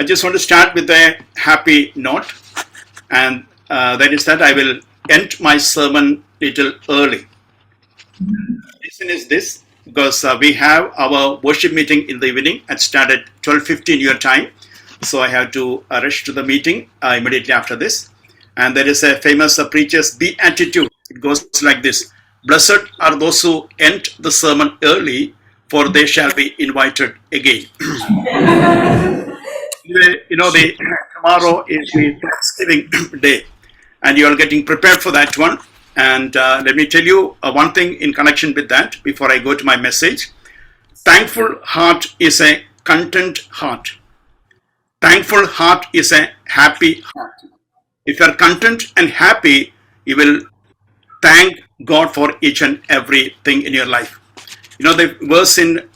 I just want to start with a happy note, and that is that I will end my sermon little early. The reason is this, because we have our worship meeting in the evening and start at 12:15 your time. So I have to rush to the meeting immediately after this. And there is a famous preacher's beatitude. It goes like this: "Blessed are those who end the sermon early, for they shall be invited again." Tomorrow is the Thanksgiving Day, and you are getting prepared for that one. And let me tell you one thing in connection with that before I go to my message. Thankful heart is a content heart. Thankful heart is a happy heart. If you are content and happy, you will thank God for each and everything in your life. The verse in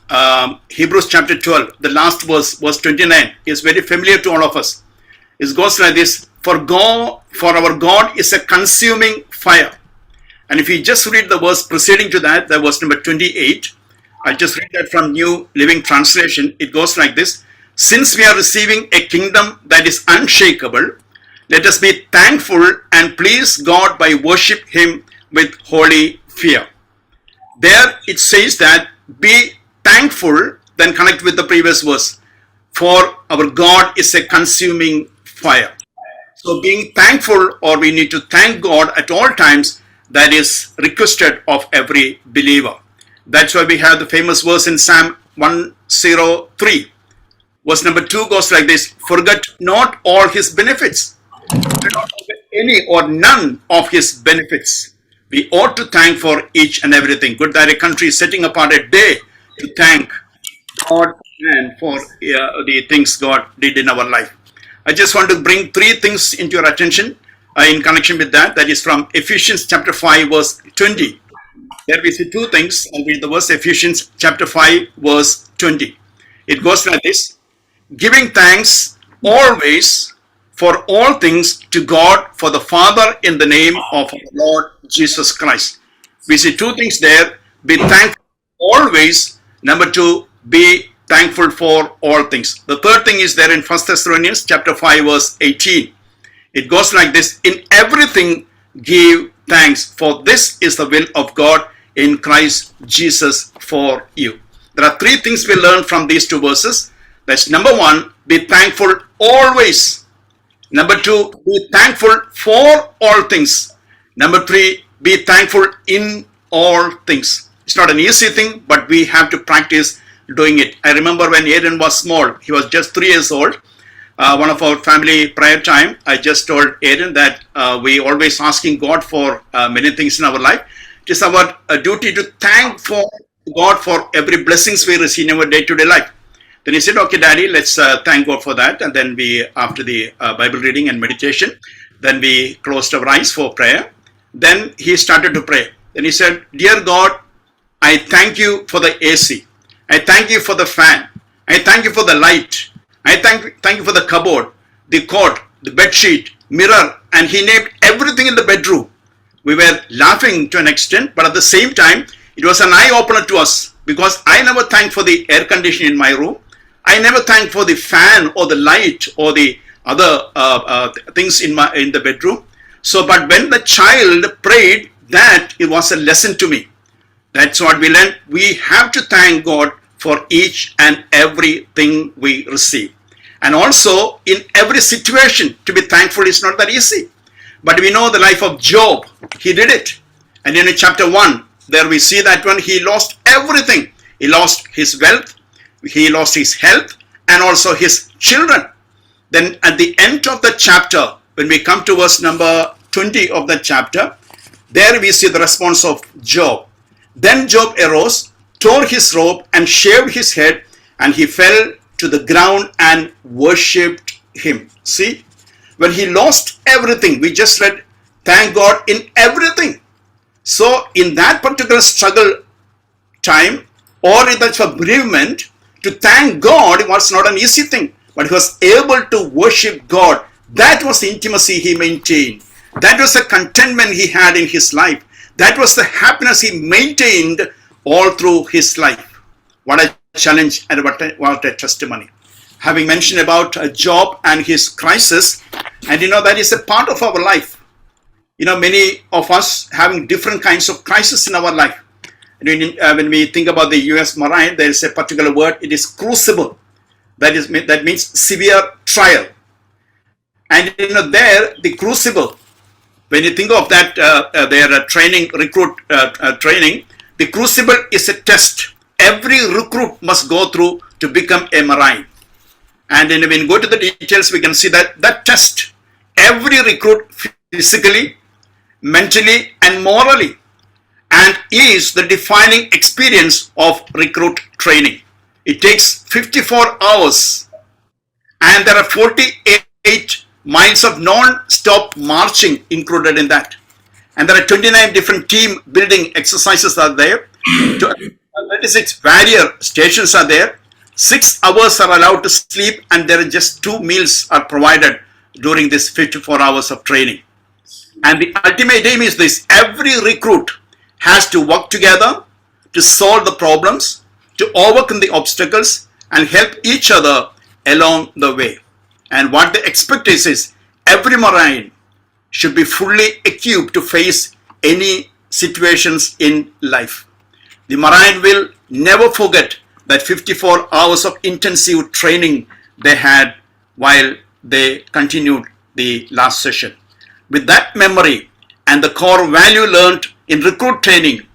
Hebrews chapter 12, the last verse 29, is very familiar to all of us. It goes like this: For our God is a consuming fire. And if you just read the verse preceding to that, the verse number 28, I'll just read that from New Living Translation. It goes like this: Since we are receiving a kingdom that is unshakable, let us be thankful and please God by worship Him with holy fear. There it says that be thankful, then connect with the previous verse. For our God is a consuming fire. So being thankful, or we need to thank God at all times, that is requested of every believer. That's why we have the famous verse in Psalm 103. Verse number 2 goes like this: Forget not all His benefits. Do not forget any or none of His benefits. We ought to thank for each and everything. Good that a country is setting apart a day to thank God and for the things God did in our life. I just want to bring three things into your attention in connection with that. That is from Ephesians chapter 5 verse 20. There we see two things. I'll read the verse, Ephesians chapter 5 verse 20. It goes like this: Giving thanks always for all things to God for the Father in the name of our Lord Jesus Christ. We see two things there: be thankful always. Number two, be thankful for all things. The third thing is there in 1 Thessalonians chapter 5 verse 18. It goes like this: In everything give thanks, for this is the will of God in Christ Jesus for you. There are three things we learn from these two verses. That's number one, be thankful always. Number two, be thankful for all things. Number three, be thankful in all things. It's not an easy thing, but we have to practice doing it. I remember when Aiden was small, he was just 3 years old. One of our family prayer time, I just told Aiden that we always asking God for many things in our life. It is our duty to thank for God for every blessings we receive in our day-to-day life. Then he said, "Okay, Daddy, let's thank God for that." And then we, after the Bible reading and meditation, then we closed our eyes for prayer. Then he started to pray. Then he said, "Dear God, I thank you for the AC. I thank you for the fan. I thank you for the light. I thank you for the cupboard, the cot, the bed sheet, mirror," and he named everything in the bedroom. We were laughing to an extent, but at the same time, it was an eye-opener to us, because I never thanked for the air conditioning in my room. I never thanked for the fan or the light or the other things in the bedroom. So, but when the child prayed, that it was a lesson to me. That's what we learned. We have to thank God for each and everything we receive. And also, in every situation, to be thankful is not that easy. But we know the life of Job. He did it. And in chapter 1, there we see that when he lost everything. He lost his wealth, he lost his health, and also his children. Then at the end of the chapter, when we come to verse number 20 of the chapter, there we see the response of Job. Then Job arose, tore his robe, and shaved his head, and he fell to the ground and worshipped him. See, when he lost everything, we just read, thank God in everything. So in that particular struggle time, or in that bereavement, to thank God was not an easy thing, but he was able to worship God. That was the intimacy he maintained. That was the contentment he had in his life. That was the happiness he maintained all through his life. What a challenge and what a testimony. having mentioned about Job and his crisis. And that is a part of our life. Many of us having different kinds of crises in our life. When we think about the US Marine, there is a particular word, it is crucible. That means severe trial. And there, the crucible, when you think of that, their training, recruit training, the crucible is a test. Every recruit must go through to become a Marine. And when we go to the details, we can see that test, every recruit physically, mentally, and morally, and is the defining experience of recruit training. It takes 54 hours, and there are 48 miles of non-stop marching included in that. And there are 29 different team building exercises are there. 36 barrier stations are there. 6 hours are allowed to sleep, and there are just 2 meals are provided during this 54 hours of training. And the ultimate aim is this: every recruit has to work together to solve the problems, to overcome the obstacles, and help each other along the way. And what they expect is every Marine should be fully equipped to face any situations in life. The Marine will never forget that 54 hours of intensive training they had while they continued the last session. With that memory and the core value learned in recruit training,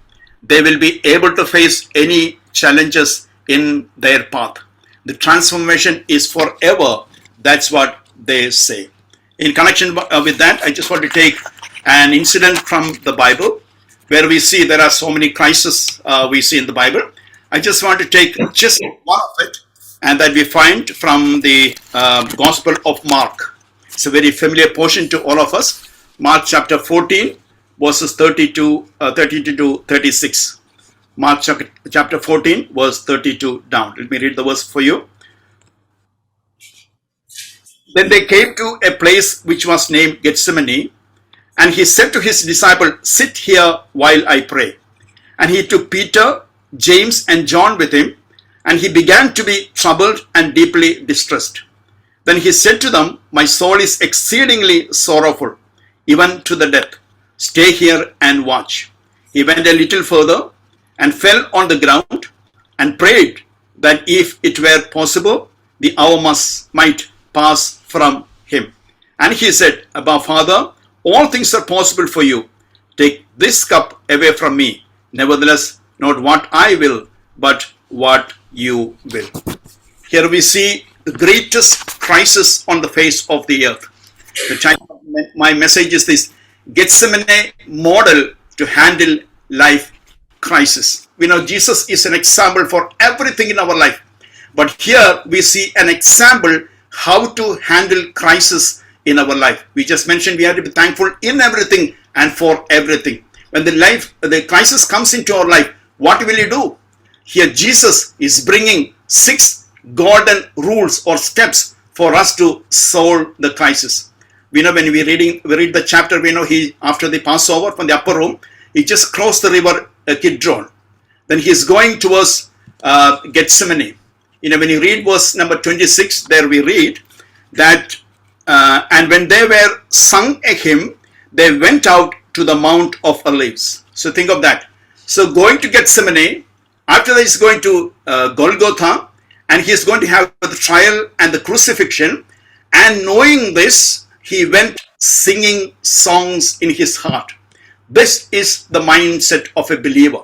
they will be able to face any challenges in their path. The transformation is forever. That's what they say. In connection with that, I just want to take an incident from the Bible where we see there are so many crises we see in the Bible. I just want to take just one of it, and that we find from the Gospel of Mark. It's a very familiar portion to all of us. Mark chapter 14, verses 32 to 36. Mark chapter 14, verse 32 down. Let me read the verse for you. Then they came to a place which was named Gethsemane, and he said to his disciple, "Sit here while I pray." And he took Peter, James, and John with him, and he began to be troubled and deeply distressed. Then he said to them, "My soul is exceedingly sorrowful, even to the death. Stay here and watch." He went a little further and fell on the ground and prayed that if it were possible, the hour might pass from him. And he said, "Abba, Father, all things are possible for you. Take this cup away from me. Nevertheless, not what I will, but what you will." Here we see the greatest crisis on the face of the earth. The title of my message is this: Gethsemane model to handle life crisis. We know Jesus is an example for everything in our life. But here we see an example how to handle crisis in our life. We just mentioned we have to be thankful in everything and for everything. When the crisis comes into our life, what will you do? Here Jesus is bringing 6 golden rules or steps for us to solve the crisis. We know when we read the chapter, we know he, after the Passover from the upper room, he just crossed the river Kidron. Then he is going towards Gethsemane. When you read verse number 26, there we read that, and when they were sung a hymn, they went out to the Mount of Olives. So think of that. So going to Gethsemane, after that he's going to Golgotha, and he is going to have the trial and the crucifixion. And knowing this, he went singing songs in his heart. This is the mindset of a believer.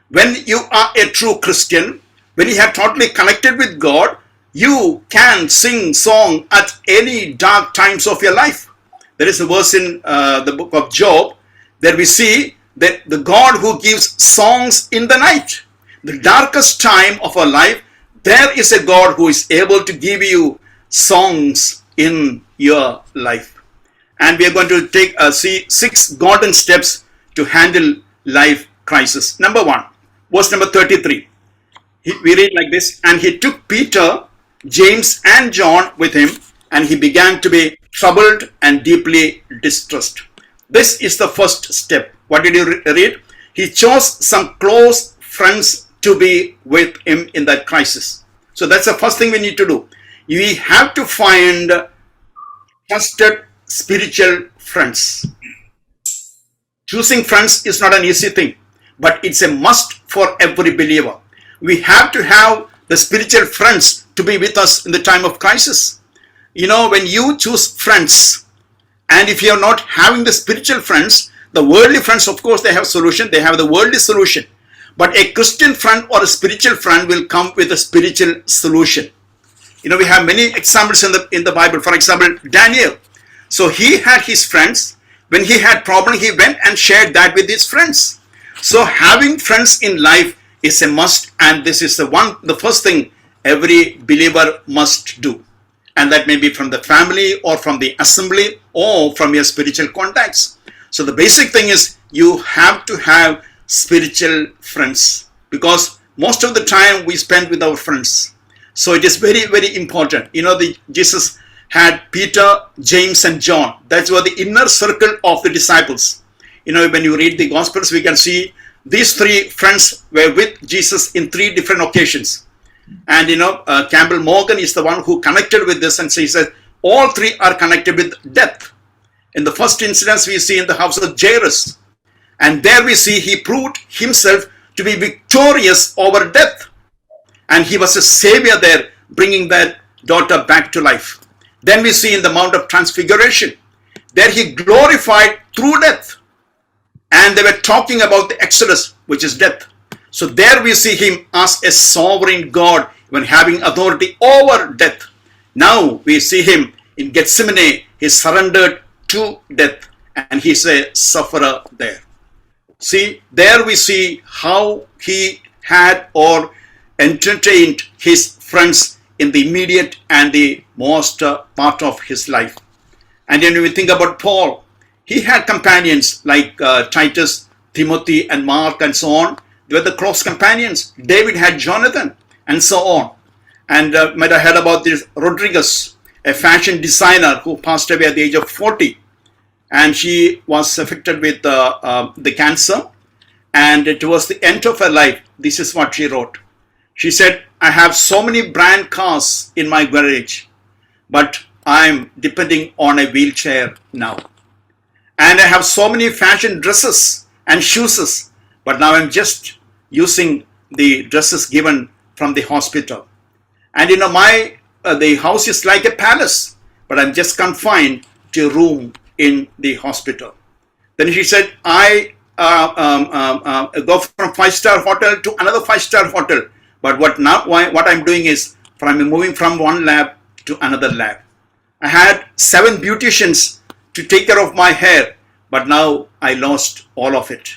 When you are a true Christian, when you have totally connected with God, you can sing song at any dark times of your life. There is a verse in the book of Job that we see that the God who gives songs in the night, the darkest time of our life, there is a God who is able to give you songs in your life. And we are going to see 6 golden steps to handle life crisis. Number 1, verse number 33. We read like this: "And he took Peter, James, and John with him, and he began to be troubled and deeply distressed." This is the first step. What did you read? He chose some close friends to be with him in that crisis. So that's the first thing we need to do. We have to find trusted spiritual friends. Choosing friends is not an easy thing, but it's a must for every believer. We have to have the spiritual friends to be with us in the time of crisis. When you choose friends, and if you're not having the spiritual friends, the worldly friends, of course, they have solution. They have the worldly solution. But a Christian friend or a spiritual friend will come with a spiritual solution. We have many examples in the Bible. For example, Daniel. So he had his friends. When he had problem, he went and shared that with his friends. So having friends in life is a must, and this is the first thing every believer must do. And that may be from the family or from the assembly or from your spiritual contacts. So the basic thing is you have to have spiritual friends, because most of the time we spend with our friends. So it is very, very important. Jesus had Peter, James, and John. That's what the inner circle of the disciples. When you read the Gospels, we can see these three friends were with Jesus in three different occasions. And Campbell Morgan is the one who connected with this and says that all three are connected with death. In the first incident, we see in the house of Jairus. And there we see he proved himself to be victorious over death. And he was a savior there, bringing that daughter back to life. Then we see in the Mount of Transfiguration, there he glorified through death. And they were talking about the Exodus, which is death. So there we see him as a sovereign God, when having authority over death. Now we see him in Gethsemane, he surrendered to death, and he's a sufferer there. See, there we see how he had or entertained his friends in the immediate and the most part of his life. And then when we think about Paul, he had companions like Titus, Timothy, and Mark, and so on. They were the close companions. David had Jonathan, and so on. And might have heard about this Rodriguez, a fashion designer who passed away at the age of 40. And she was affected with the cancer. And towards the end of her life, this is what she wrote. She said, I have so many brand cars in my garage, but I'm depending on a wheelchair now. And I have so many fashion dresses and shoes, but now I'm just using the dresses given from the hospital. And the house is like a palace, but I'm just confined to a room in the hospital. Then she said, I go from 5-star hotel to another 5-star hotel. But what I'm doing is I'm moving from one lab to another lab. I had 7 beauticians to take care of my hair, but now I lost all of it.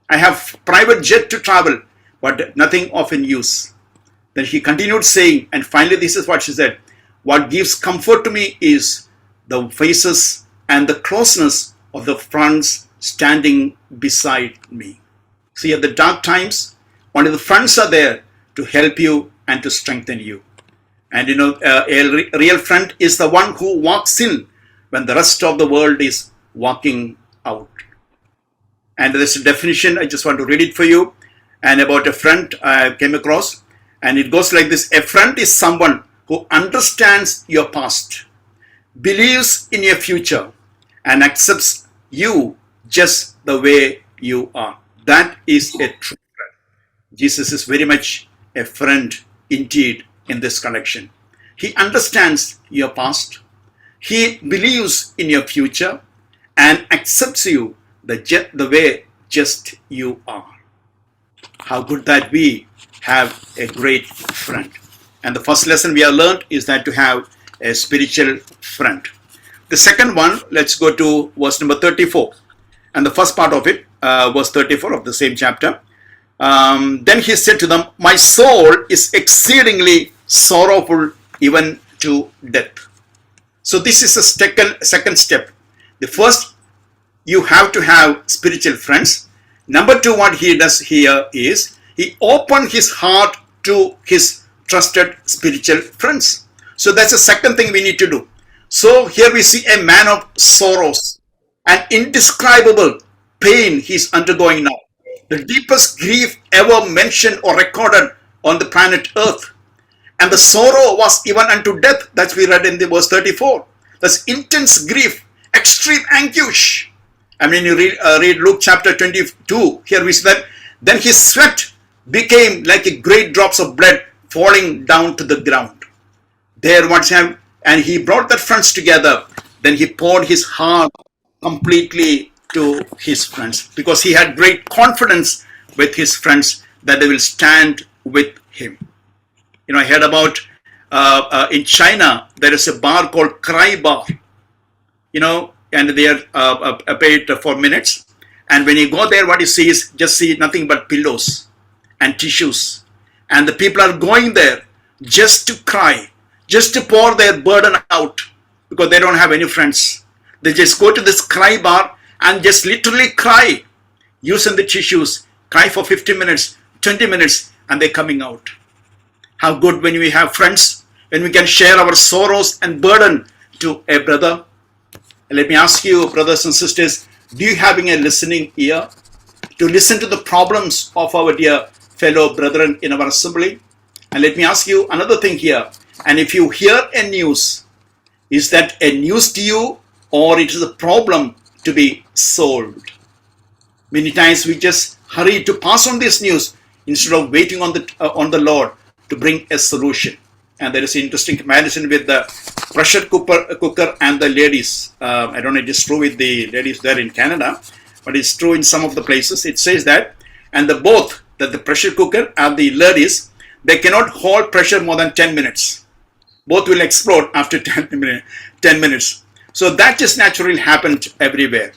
I have private jet to travel, but nothing of in use. Then he continued saying, and finally this is what she said, what gives comfort to me is the faces and the closeness of the friends standing beside me. See, at the dark times, only the friends are there to help you and to strengthen you. And a real friend is the one who walks in when the rest of the world is walking out. And there's a definition, I just want to read it for you, and about a friend I came across, and it goes like this. A friend is someone who understands your past, believes in your future, and accepts you just the way you are. That is a true friend. Jesus is very much a friend indeed in this connection. He understands your past, he believes in your future, and accepts you the way just you are. How good that we have a great friend. And the first lesson we have learned is that to have a spiritual friend. The second one, let's go to verse number 34. And the first part of it, verse 34 of the same chapter. Then he said to them, my soul is exceedingly sorrowful even to death. So this is the second step. The first, you have to have spiritual friends. Number 2, what he does here is he opened his heart to his trusted spiritual friends. So that's the second thing we need to do. So here we see a man of sorrows, an indescribable pain he's undergoing now. The deepest grief ever mentioned or recorded on the planet Earth. And the sorrow was even unto death. That's we read in the verse 34. That's intense grief, extreme anguish. I mean, you read Luke chapter 22. Here we see that. Then his sweat became like a great drops of blood falling down to the ground. There what's happened, and he brought their friends together. Then he poured his heart completely to his friends, because he had great confidence with his friends that they will stand with him. You know, I heard about in China, there is a bar called Cry Bar, you know, and they are paid for minutes. And when you go there, what you see is just see nothing but pillows and tissues. And the people are going there just to cry, just to pour their burden out, because they don't have any friends. They just go to this cry bar and just literally cry, using the tissues, cry for 50 minutes, 20 minutes, and they're coming out. How good when we have friends, when we can share our sorrows and burden to a brother. And let me ask you, brothers and sisters, do you having a listening ear to listen to the problems of our dear fellow brethren in our assembly? And let me ask you another thing here. And if you hear a news, is that a news to you, or it is a problem to be solved? Many times we just hurry to pass on this news instead of waiting on the Lord to bring a solution. And there is an interesting comparison with the pressure cooker and the ladies. I don't know if it's true with the ladies there in Canada, but it's true in some of the places. It says that, and the pressure cooker and the ladies, they cannot hold pressure more than 10 minutes. Both will explode after 10 minutes. So that just naturally happened everywhere.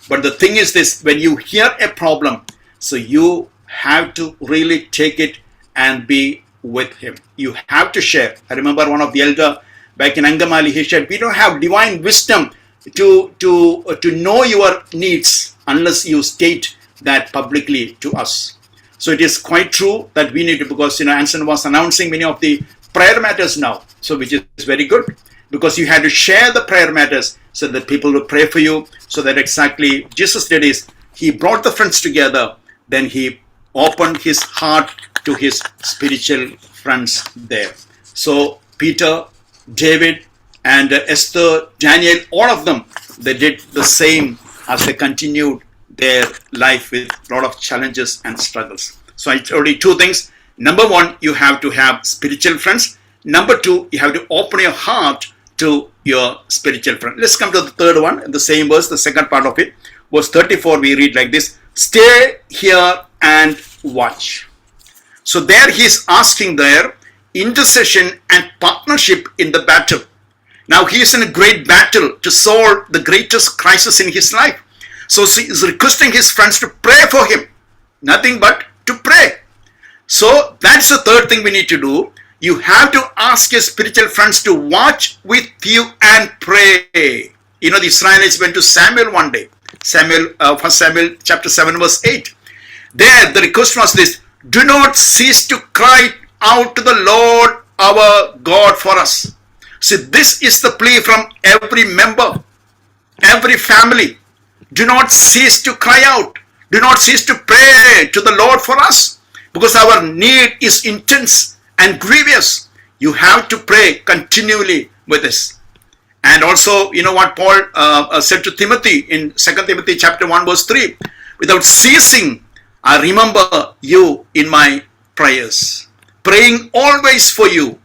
But the thing is this, when you hear a problem, so you have to really take it and be with him. You have to share. I remember one of the elder back in Angamally, he said, we don't have divine wisdom to know your needs unless you state that publicly to us. So it is quite true that we need to, because Anson was announcing many of the prayer matters now, so which is very good, because you had to share the prayer matters so that people will pray for you. So that exactly Jesus did is, he brought the friends together, then he opened his heart to his spiritual friends there. So Peter, David, and Esther, Daniel, all of them, they did the same as they continued their life with a lot of challenges and struggles. So I told you two things. Number one, you have to have spiritual friends. Number two, you have to open your heart to your spiritual friend. Let's come to the third one, in the same verse, the second part of it. Verse 34, we read like this: stay here and watch. So there he is asking their intercession and partnership in the battle. Now he is in a great battle to solve the greatest crisis in his life. So he is requesting his friends to pray for him. Nothing but to pray. So that's the third thing we need to do. You have to ask your spiritual friends to watch with you and pray. You know, the Israelites went to Samuel one day. First Samuel chapter 7 verse 8. There the request was this: do not cease to cry out to the Lord our God for us. See, this is the plea from every member, every family. Do not cease to cry out. Do not cease to pray to the Lord for us, because our need is intense and grievous. You have to pray continually with us. And also, you know what Paul said to Timothy in 2 Timothy chapter 1 verse 3, without ceasing, I remember you in my prayers, praying always for you,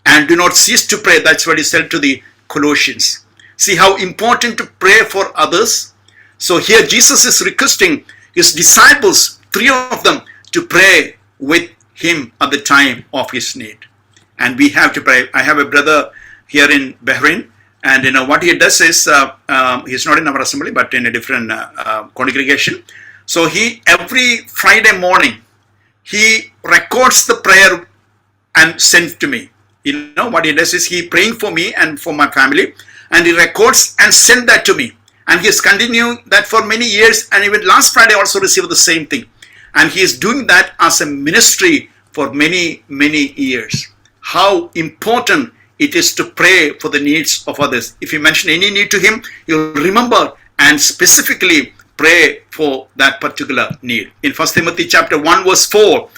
and do not cease to pray. That's what he said to the Colossians. See how important to pray for others. So here Jesus is requesting his disciples, 3 of them, to pray with him at the time of his need. And we have to pray. I have a brother here in Bahrain, and what he does is, he's not in our assembly, but in a different congregation. So he, every Friday morning, he records the prayer and sends to me. You know what he does is, he praying for me and for my family, and he records and send that to me. And he is continuing that for many years, and even last Friday also received the same thing. And he is doing that as a ministry for many, many years. How important it is to pray for the needs of others. If you mention any need to him, he'll remember and specifically pray for that particular need. In 1 Timothy chapter 1 verse 4,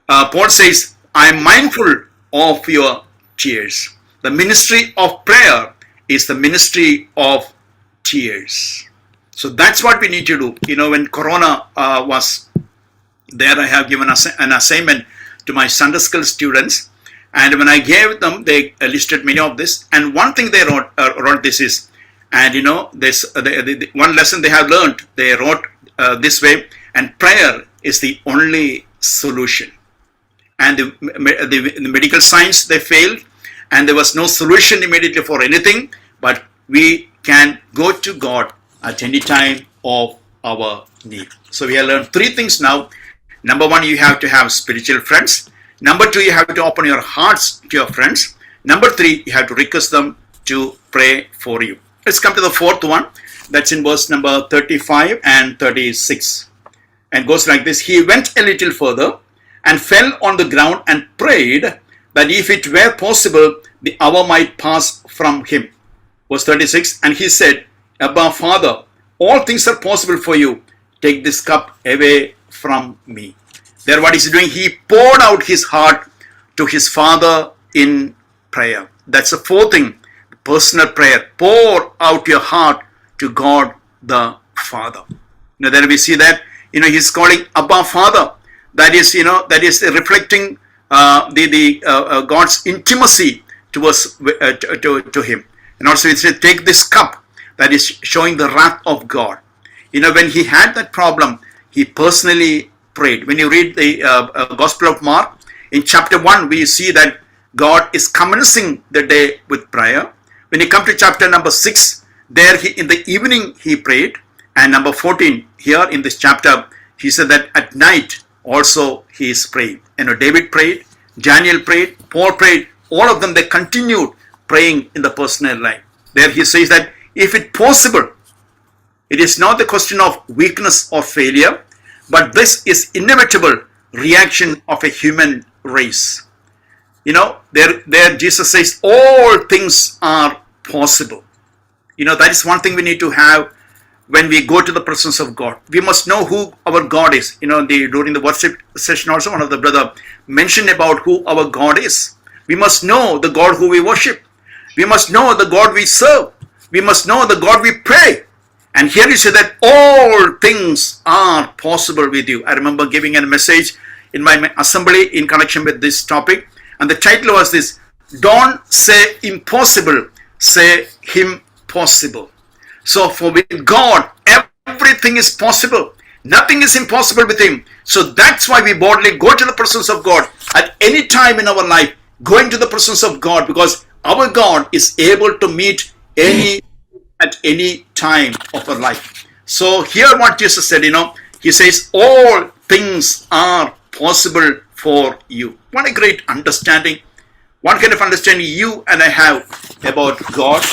Paul says, I am mindful of your tears. The ministry of prayer is the ministry of tears. So that's what we need to do. You know, when Corona was there, I have given an assignment to my Sunday school students. And when I gave them, they listed many of this. And one thing they wrote this is, and you know, this the one lesson they have learned, they wrote this way, and prayer is the only solution. And the medical science, they failed, and there was no solution immediately for anything, but we can go to God at any time of our need. So we have learned three things now. Number one, you have to have spiritual friends. Number two, you have to open your hearts to your friends. Number three, you have to request them to pray for you. Let's come to the fourth one. That's in verse number 35 and 36. And goes like this. He went a little further and fell on the ground and prayed that if it were possible, the hour might pass from him. Verse 36. And he said, Abba, Father, all things are possible for you. Take this cup away from me. There, what is he doing? He poured out his heart to his Father in prayer. That's the fourth thing. Personal prayer. Pour out your heart to God the Father. Now, there we see that, you know, he's calling Abba, Father. That is, you know, that is reflecting God's intimacy towards to him. And also, it says, take this cup. That is showing the wrath of God. You know, when he had that problem, he personally prayed. When you read the Gospel of Mark, in chapter 1, we see that God is commencing the day with prayer. When you come to chapter number 6, there in the evening he prayed. And number 14, here in this chapter, he said that at night also he is praying. You know, David prayed, Daniel prayed, Paul prayed. All of them, they continued praying in the personal life. There he says that if it possible, it is not the question of weakness or failure, but this is inevitable reaction of a human race. You know, there Jesus says all things are possible. You know, that is one thing we need to have when we go to the presence of God. We must know who our God is. You know, during the worship session also, one of the brother mentioned about who our God is. We must know the God who we worship. We must know the God we serve. We must know the God we pray. And here you say that all things are possible with you. I remember giving a message in my assembly in connection with this topic. And the title was this: don't say impossible, say him possible. So for with God, everything is possible. Nothing is impossible with him. So that's why we boldly go to the presence of God at any time in our life, going to the presence of God, because our God is able to meet at any time of our life. So here what Jesus said, you know, he says all things are possible for you. What a great understanding. What kind of understanding you and I have about God.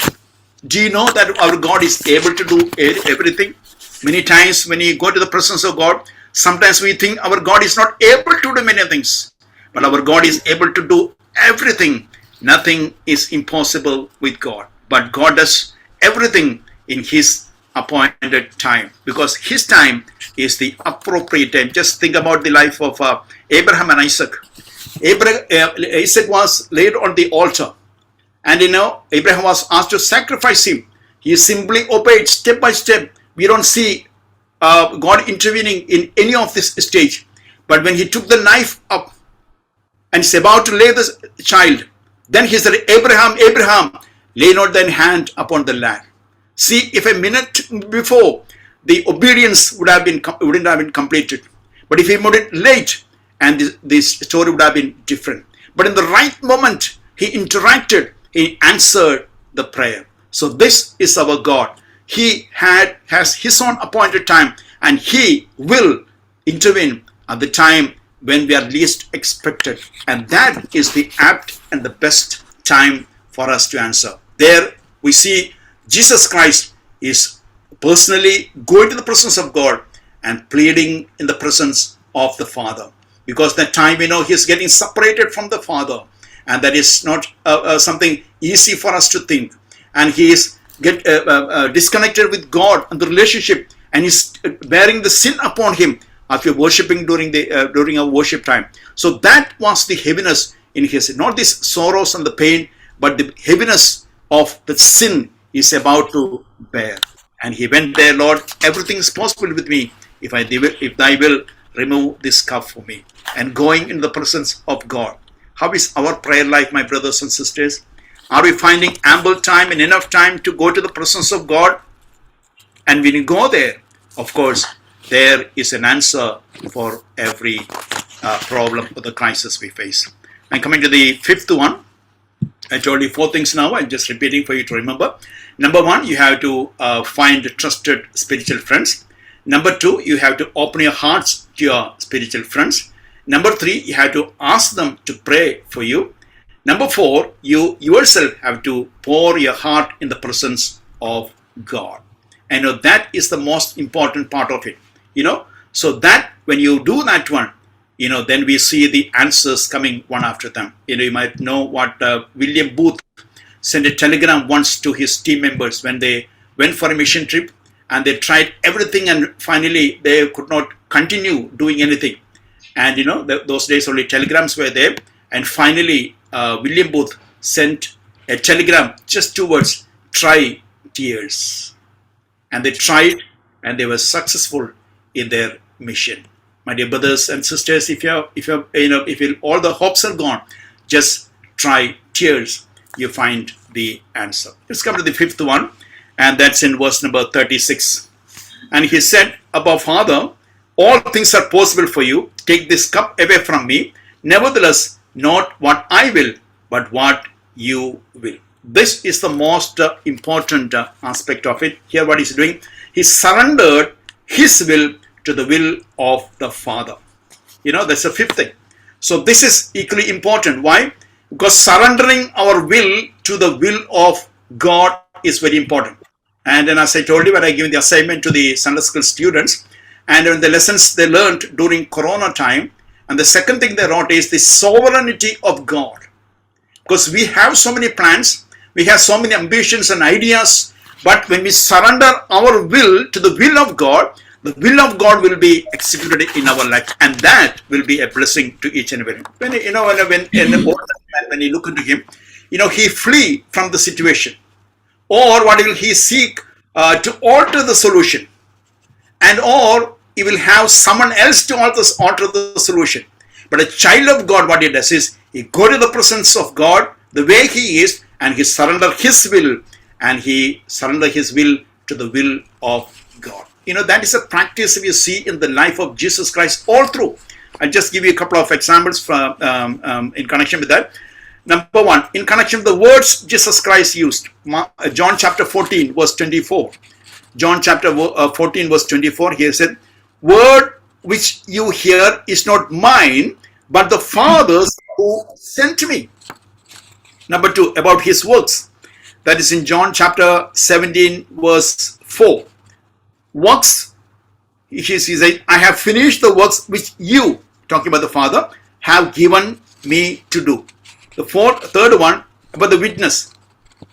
Do you know that our God is able to do everything? Many times when you go to the presence of God, sometimes we think our God is not able to do many things. But our God is able to do everything. Nothing is impossible with God. But God does everything in his appointed time, because his time is the appropriate time. Just think about the life of Abraham and Isaac. Isaac was laid on the altar, and you know, Abraham was asked to sacrifice him. He simply obeyed step by step. We don't see God intervening in any of this stage. But when he took the knife up and is about to lay the child, then he said, Abraham, Abraham, lay not thine hand upon the lad. See, if a minute before, the obedience wouldn't have been completed. But if he made it late, and this story would have been different. But in the right moment, he interacted, he answered the prayer. So this is our God. He has his own appointed time, and he will intervene at the time when we are least expected. And that is the apt and the best time for us to answer. There we see Jesus Christ is personally going to the presence of God and pleading in the presence of the Father. Because that time, you know, he is getting separated from the Father. And that is not something easy for us to think. And he is disconnected with God and the relationship. And he's bearing the sin upon him as we're worshipping during our worship time. So that was the heaviness in his, not this sorrows and the pain, but the heaviness of the sin is about to bear. And he went there, Lord, everything is possible with me if thy will remove this cup for me. And going in the presence of God. How is our prayer life, my brothers and sisters? Are we finding ample time and enough time to go to the presence of God? And when you go there, of course, there is an answer for every problem or the crisis we face. And coming to the fifth one, I told you 4 things now. I'm just repeating for you to remember. Number 1, you have to find trusted spiritual friends. Number 2, you have to open your hearts to your spiritual friends. Number 3, you have to ask them to pray for you. Number 4, you yourself have to pour your heart in the presence of God. And that is the most important part of it. So that when you do that one, then we see the answers coming one after them. You might know what William Booth sent a telegram once to his team members when they went for a mission trip and they tried everything and finally they could not continue doing anything. And those days only telegrams were there. And finally, William Booth sent a telegram, just 2 words, try tears. And they tried and they were successful in their mission. My dear brothers and sisters, if all the hopes are gone, just try tears. You find the answer. Let's come to the 5th one, and that's in verse number 36. And he said, Abba Father, all things are possible for you. Take this cup away from me. Nevertheless, not what I will, but what you will. This is the most important aspect of it. Here what he's doing, he surrendered his will to the will of the Father. That's the 5th thing. So this is equally important. Why? Because surrendering our will to the will of God is very important. And then as I told you, when I gave the assignment to the Sunday school students, and in the lessons they learned during Corona time, and the second thing they wrote is the sovereignty of God. Because we have so many plans, we have so many ambitions and ideas, but when we surrender our will to the will of God, the will of God will be executed in our life, and that will be a blessing to each and every one. When you look into him, he flee from the situation, or what will he seek to alter the solution, and or he will have someone else to alter the solution. But a child of God, what he does is he go to the presence of God the way he is, and he surrender his will, and he surrender his will to the will of God. That is a practice we see in the life of Jesus Christ all through. I'll just give you a couple of examples from in connection with that. Number 1, in connection with the words Jesus Christ used, John chapter 14 verse 24. John chapter 14 verse 24, he said, word which you hear is not mine, but the Father's who sent me. Number 2, about his works. That is in John chapter 17 verse 4. Works, he says, I have finished the works which you, talking about the Father, have given me to do. The third one, about the witness.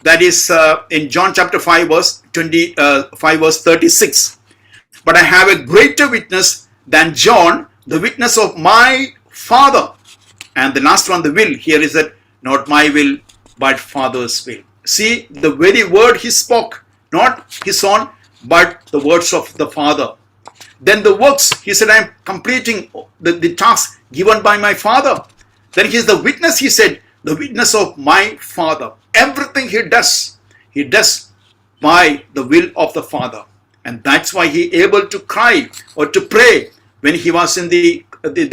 That is in John chapter 5 verse 36. But I have a greater witness than John, the witness of my Father. And the last one, the will, here is that not my will, but Father's will. See, the very word he spoke, not his own, but the words of the Father. Then the works, he said, I am completing the task given by my Father. Then he is the witness, he said, the witness of my Father. Everything he does by the will of the Father. And that's why he able to cry or to pray when he was in the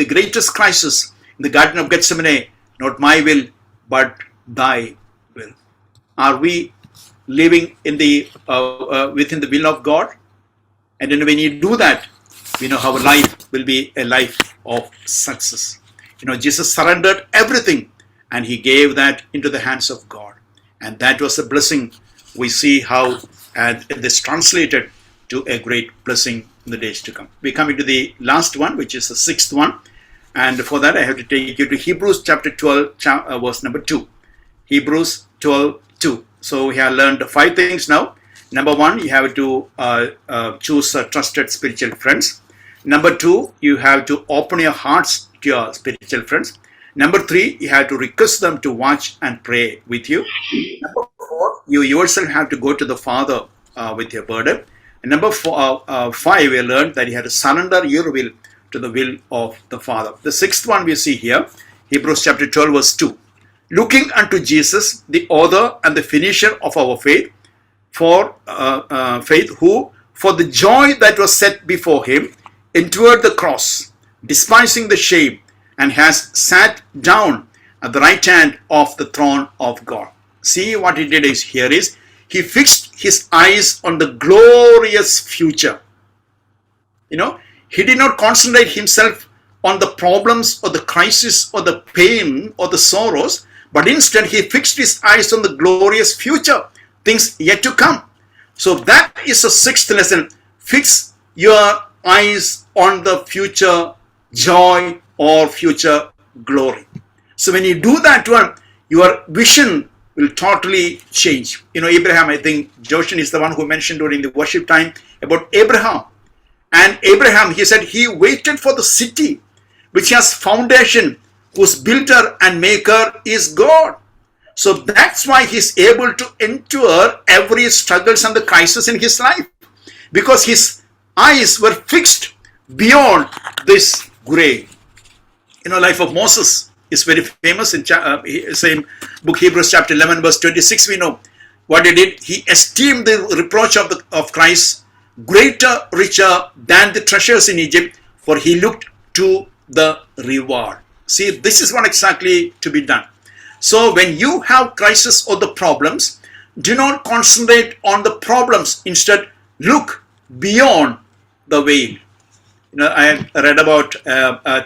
greatest crisis in the Garden of Gethsemane. Not my will, but thy will. Are we living in the within the will of God? And then when you do that, our life will be a life of success. Jesus surrendered everything and he gave that into the hands of God. And that was a blessing. We see how and it is translated to a great blessing in the days to come. We come into the last one, which is the 6th one. And for that, I have to take you to Hebrews chapter 12, verse number 2. Hebrews 12, 2. So we have learned 5 things now. Number 1, you have to choose trusted spiritual friends. Number 2, you have to open your hearts to your spiritual friends. Number 3, you have to request them to watch and pray with you. Number 4, you yourself have to go to the Father with your burden. And number 5, we learned that you have to surrender your will to the will of the Father. The 6th one we see here, Hebrews chapter 12 verse 2. Looking unto Jesus, the author and the finisher of our faith, who for the joy that was set before him endured the cross, despising the shame, and has sat down at the right hand of the throne of God. See what he did is here is he fixed his eyes on the glorious future. He did not concentrate himself on the problems or the crisis or the pain or the sorrows, but instead he fixed his eyes on the glorious future, things yet to come. So that is a 6th lesson. Fix your eyes on the future joy or future glory. So when you do that one, your vision will totally change. Abraham, I think Joshin is the one who mentioned during the worship time about Abraham. And Abraham, he said, he waited for the city which has foundation, whose builder and maker is God. So that's why he's able to endure every struggles and the crisis in his life, because his eyes were fixed beyond this grave. Life of Moses is very famous in same book, Hebrews chapter 11 verse 26. We know what he did. He esteemed the reproach of Christ greater, richer than the treasures in Egypt, for he looked to the reward. See, this is what exactly to be done. So when you have crisis or the problems, do not concentrate on the problems. Instead, look beyond the veil. I read about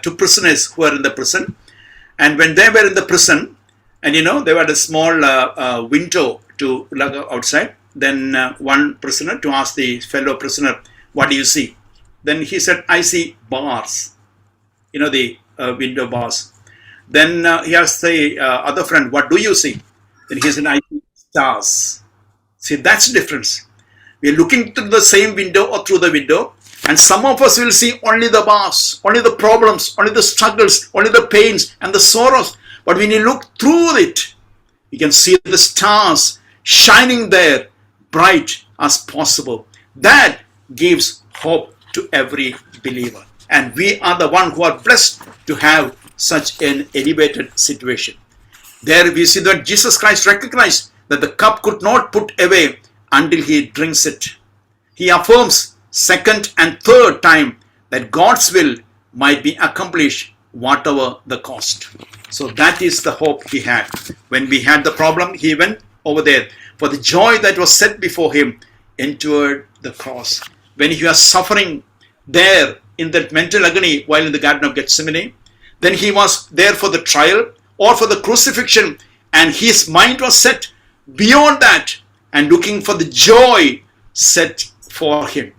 2 prisoners who were in the prison, and when they were in the prison, and they had a small window to look outside. Then one prisoner to ask the fellow prisoner, what do you see? Then he said, I see bars, the window bars. Then he asked the other friend, what do you see? Then he said, I see stars. See, that's the difference. We are looking through the same window or through the window, and some of us will see only the bars, only the problems, only the struggles, only the pains and the sorrows. But when you look through it, you can see the stars shining there, bright as possible. That gives hope to every believer. And we are the one who are blessed to have such an elevated situation. There we see that Jesus Christ recognized that the cup could not put away until he drinks it. He affirms 2nd and 3rd time that God's will might be accomplished whatever the cost. So that is the hope he had. When we had the problem, he went over there. For the joy that was set before him endured the cross. When he was suffering there in that mental agony while in the Garden of Gethsemane, then he was there for the trial or for the crucifixion, and his mind was set beyond that and looking for the joy set for him.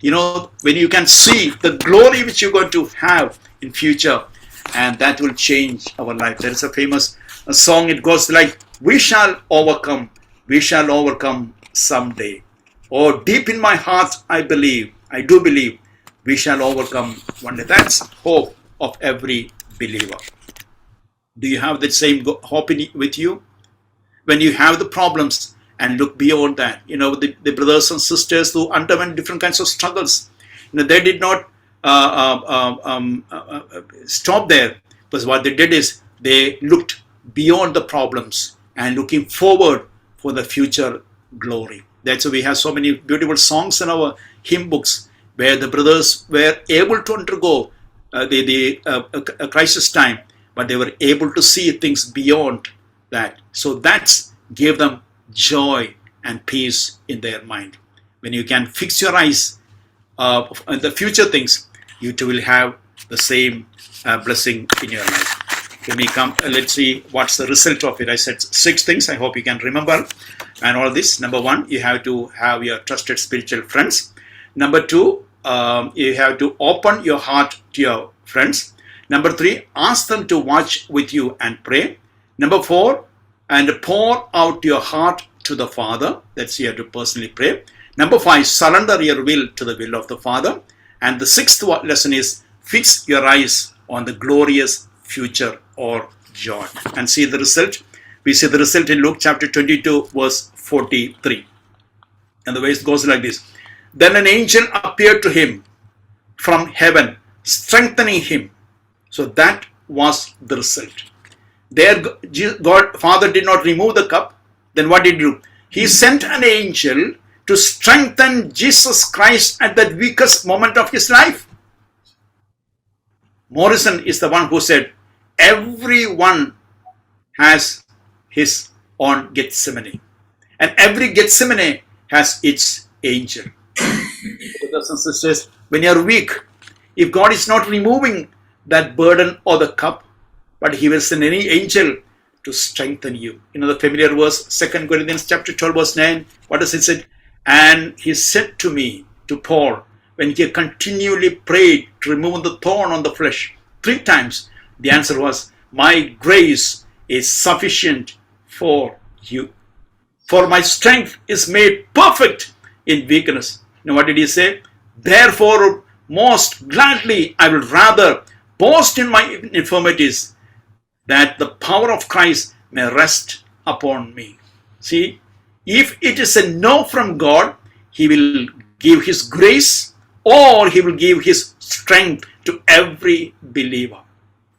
When you can see the glory which you're going to have in future, and that will change our life. There is a famous song, it goes like, we shall overcome someday. Oh, deep in my heart, I do believe, we shall overcome one day. That's hope of every believer. Do you have that same hope with you? When you have the problems and look beyond that, the brothers and sisters who underwent different kinds of struggles, they did not stop there. But what they did is they looked beyond the problems and looking forward for the future glory. That's why we have so many beautiful songs in our hymn books where the brothers were able to undergo the crisis time, but they were able to see things beyond that. So that gave them joy and peace in their mind. When you can fix your eyes on the future things, you too will have the same blessing in your life. When we come, let's see what's the result of it. I said 6 things. I hope you can remember. And all this. Number 1, you have to have your trusted spiritual friends. Number 2, you have to open your heart to your friends. Number 3, ask them to watch with you and pray. Number 4, and pour out your heart to the Father. That's you have to personally pray. Number 5, surrender your will to the will of the Father. And the 6th lesson is fix your eyes on the glorious future or joy. And see the result. We see the result in Luke chapter 22 verse 43. And the way it goes like this. Then an angel appeared to him from heaven, strengthening him. So that was the result. There, God, Father did not remove the cup. Then what did he do? He sent an angel to strengthen Jesus Christ at that weakest moment of his life. Morrison is the one who said, everyone has his own Gethsemane. And every Gethsemane has its angel. Brothers and sisters, when you are weak, if God is not removing that burden or the cup, but he will send any angel to strengthen you. You know the familiar verse, 2 Corinthians chapter 12 verse 9. What does it say? And he said to me, to Paul, when he continually prayed to remove the thorn on the flesh 3 times, the answer was, my grace is sufficient for you. For my strength is made perfect in weakness. Now what did he say? Therefore, most gladly I will rather boast in my infirmities, that the power of Christ may rest upon me. See, if it is a no from God, he will give his grace or he will give his strength to every believer.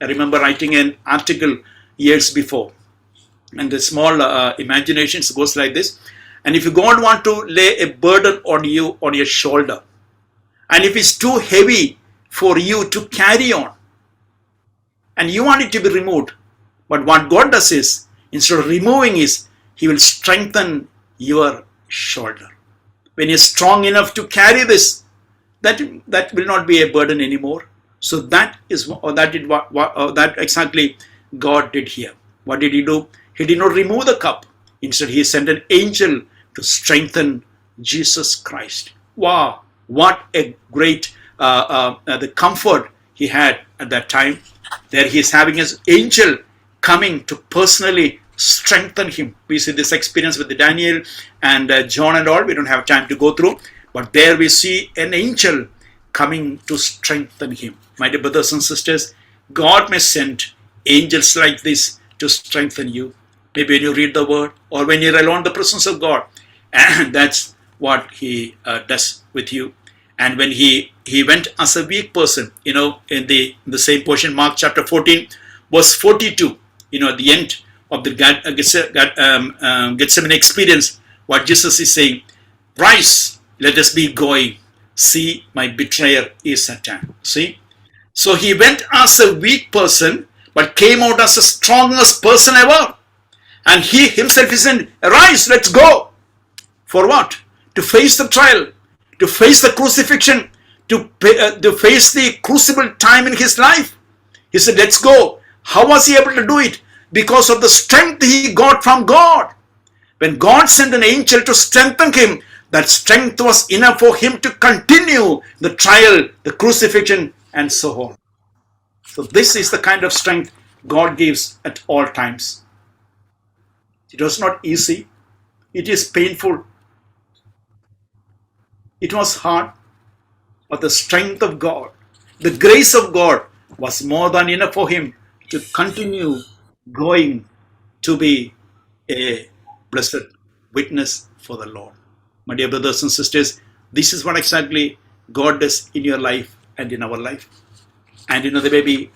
I remember writing an article years before, and the small imaginations goes like this. And if God want to lay a burden on you, on your shoulder, and if it's too heavy for you to carry on, and you want it to be removed, but what God does is, instead of removing is, he will strengthen your shoulder. When you're strong enough to carry this, that will not be a burden anymore. So that is that exactly God did here. What did he do? He did not remove the cup. Instead, he sent an angel to strengthen Jesus Christ. Wow, what a great the comfort he had at that time. There he is having his angel coming to personally strengthen him. We see this experience with Daniel and John and all. We don't have time to go through. But there we see an angel coming to strengthen him. My dear brothers and sisters, God may send angels like this to strengthen you. Maybe when you read the word or when you're alone in the presence of God. And that's what he does with you. And when he went as a weak person, in the same portion, Mark chapter 14, verse 42, at the end of the Gethsemane experience, what Jesus is saying, rise, let us be going. See, my betrayer is at hand. See? So he went as a weak person, but came out as the strongest person ever. And he himself is saying, arise, let's go. For what? To face the trial, to face the crucifixion, to face the crucible time in his life. He said, let's go. How was he able to do it? Because of the strength he got from God. When God sent an angel to strengthen him, that strength was enough for him to continue the trial, the crucifixion, and so on. So this is the kind of strength God gives at all times. It was not easy. It is painful. It was hard. But the strength of God, the grace of God was more than enough for him to continue going to be a blessed witness for the Lord. My dear brothers and sisters, this is what exactly God does in your life and in our life. And there may be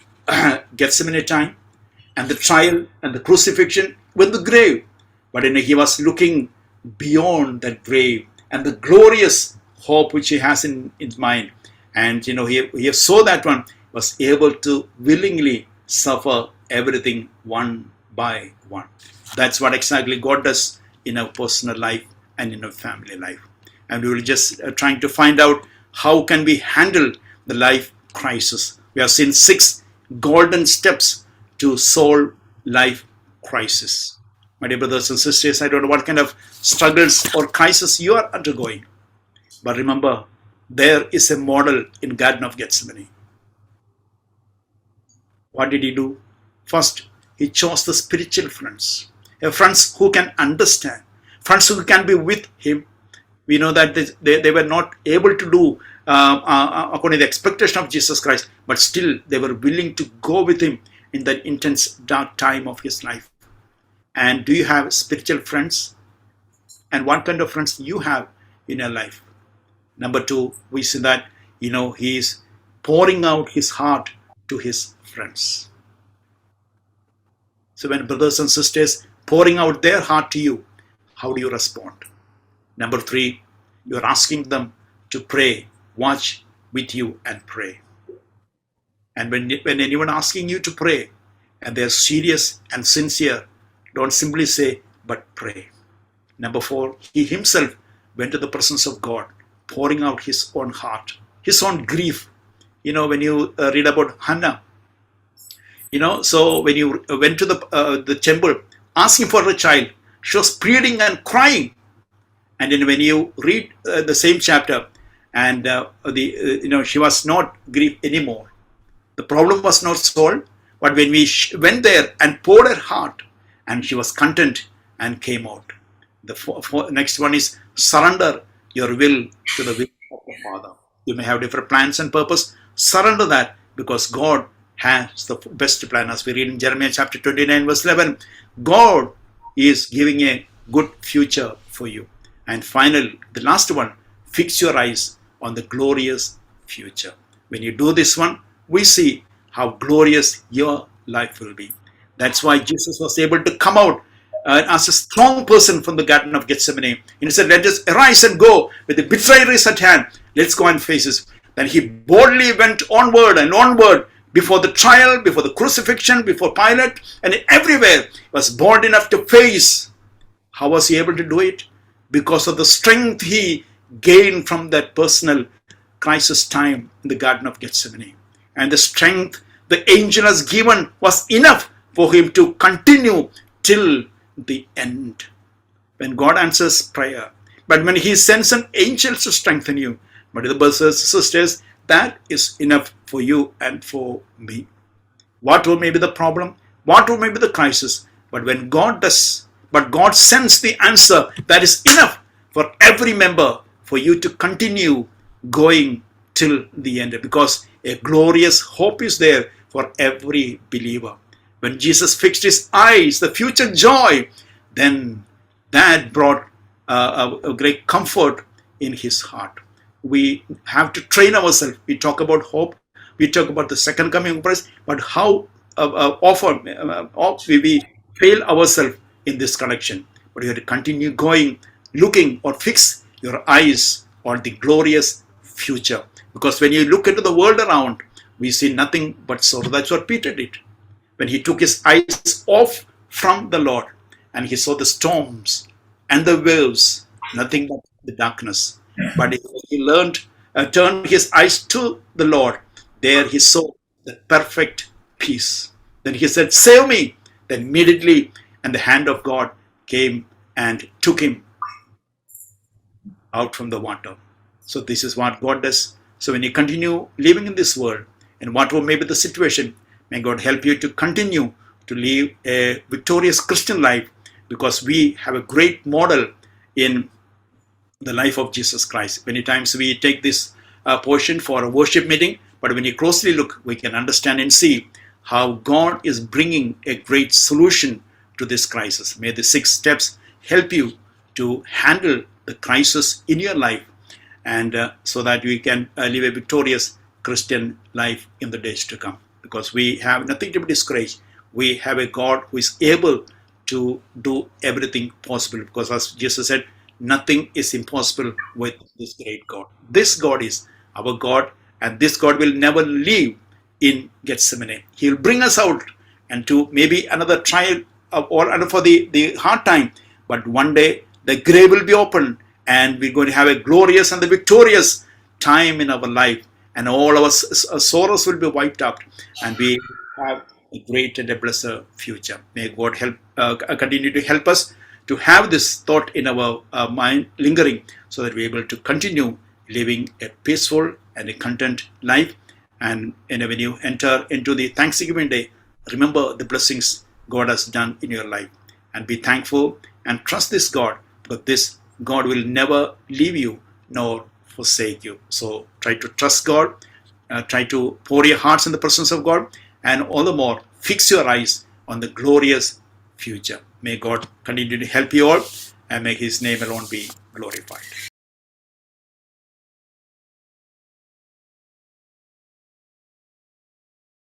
Gethsemane time and the trial and the crucifixion with the grave. But he was looking beyond that grave and the glorious hope which he has in his mind. And he saw that one, was able to willingly suffer everything one by one. That's what exactly God does in our personal life and in our family life. And we will just trying to find out how can we handle the life crisis. We have seen 6 golden steps to solve life crisis. My dear brothers and sisters, I don't know what kind of struggles or crisis you are undergoing. But remember, there is a model in Garden of Gethsemane. What did he do? First, he chose the spiritual friends. Friends who can understand. Friends who can be with him. We know that they were not able to do according to the expectation of Jesus Christ, but still they were willing to go with him in that intense dark time of his life? And do you have spiritual friends? And what kind of friends you have in your life? Number two, we see that, he is pouring out his heart to his friends. So when brothers and sisters pouring out their heart to you, how do you respond? Number three, you're asking them to pray, watch with you and pray. And when anyone asking you to pray and they're serious and sincere, don't simply say, but pray. Number four, he himself went to the presence of God, pouring out his own heart, his own grief. When you read about Hannah, so when you went to the temple asking for a child, she was pleading and crying. And then when you read the same chapter, and she was not grieved anymore. The problem was not solved, but when we went there and poured her heart, and she was content and came out. The next one is surrender your will to the will of the Father. You may have different plans and purpose. Surrender that, because God has the best plan. As we read in Jeremiah chapter 29 verse 11, God is giving a good future for you. And finally, the last one, fix your eyes on the glorious future. When you do this one, we see how glorious your life will be. That's why Jesus was able to come out as a strong person from the Garden of Gethsemane. And he said, let us arise and go, with the betrayer is at hand. Let's go and face this. Then he boldly went onward and onward before the trial, before the crucifixion, before Pilate, and everywhere. He was bold enough to face. How was he able to do it? Because of the strength he gained from that personal crisis time in the Garden of Gethsemane. And the strength the angel has given was enough for him to continue till the end. When God answers prayer, but when he sends an angel to strengthen you, but the brothers and sisters, that is enough for you and for me. What may be the problem? What may be the crisis? But when God does, but God sends the answer, that is enough for every member, for you to continue going till the end, because a glorious hope is there for every believer. When Jesus fixed his eyes, the future joy, then that brought a great comfort in his heart. We have to train ourselves. We talk about hope. We talk about the second coming of Christ. But how often we fail ourselves in this connection. But you have to continue going, looking, or fix your eyes on the glorious future. Because when you look into the world around, we see nothing but sorrow. That's what Peter did. When he took his eyes off from the Lord, and he saw the storms and the waves, nothing but the darkness. But he turned his eyes to the Lord. There he saw the perfect peace. Then he said, save me. Then immediately, and the hand of God came and took him out from the water. So this is what God does. So when you continue living in this world, and whatever may be the situation, may God help you to continue to live a victorious Christian life, because we have a great model in the life of Jesus Christ. Many times we take this portion for a worship meeting, but when you closely look, we can understand and see how God is bringing a great solution to this crisis. May the 6 steps help you to handle the crisis in your life, and so that we can live a victorious Christian life in the days to come. Because we have nothing to be discouraged. We have a God who is able to do everything possible. Because as Jesus said, nothing is impossible with this great God. This God is our God, and this God will never leave in Gethsemane. He will bring us out and to maybe another trial or for the hard time. But one day the grave will be opened, and we're going to have a glorious and the victorious time in our life. And all our sorrows will be wiped out, and we have a great and a blessed future. May God help continue to help us to have this thought in our mind lingering, so that we're able to continue living a peaceful and a content life. And when you enter into the Thanksgiving Day, remember the blessings God has done in your life, and be thankful and trust this God, because this God will never leave you nor forsake you. So try to trust God, try to pour your hearts in the presence of God, and all the more Fix your eyes on the glorious future. May God continue to help you all, and may His name alone be glorified.